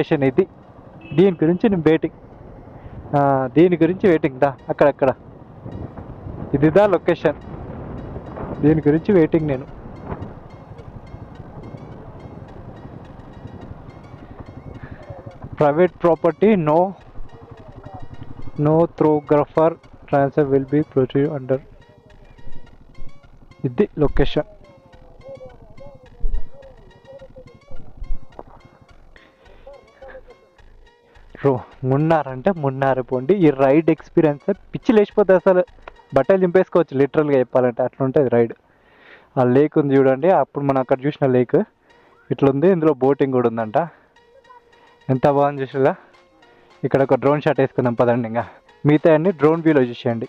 Location ఇది. దీని గురించి నేను వెయిటింగ్, దీని గురించి వెయిటింగ్. దా అక్కడక్కడ ఇదిదా లొకేషన్, దీని గురించి వెయిటింగ్ నేను. Private property, no photographer transfer will be proceed under. ఇది లొకేషన్. మున్నార్ అంటే మున్నార్ పోండి. ఈ రైడ్ ఎక్స్పీరియన్స్ పిచ్చి లేచిపోతుంది అసలు. బట్టలు చింపేసుకోవచ్చు లిటరల్గా చెప్పాలంటే, అట్లా ఉంటుంది రైడ్. ఆ లేక్ ఉంది చూడండి, అప్పుడు మనం అక్కడ చూసిన లేక్ ఇట్లుంది. ఇందులో బోటింగ్ కూడా ఉందంట. ఎంత బాగుంది చూసిగా. ఇక్కడ ఒక డ్రోన్ షాట్ వేసుకుందాం పదండి. ఇంకా మిగతా అన్ని డ్రోన్ వ్యూలో చూసేయండి.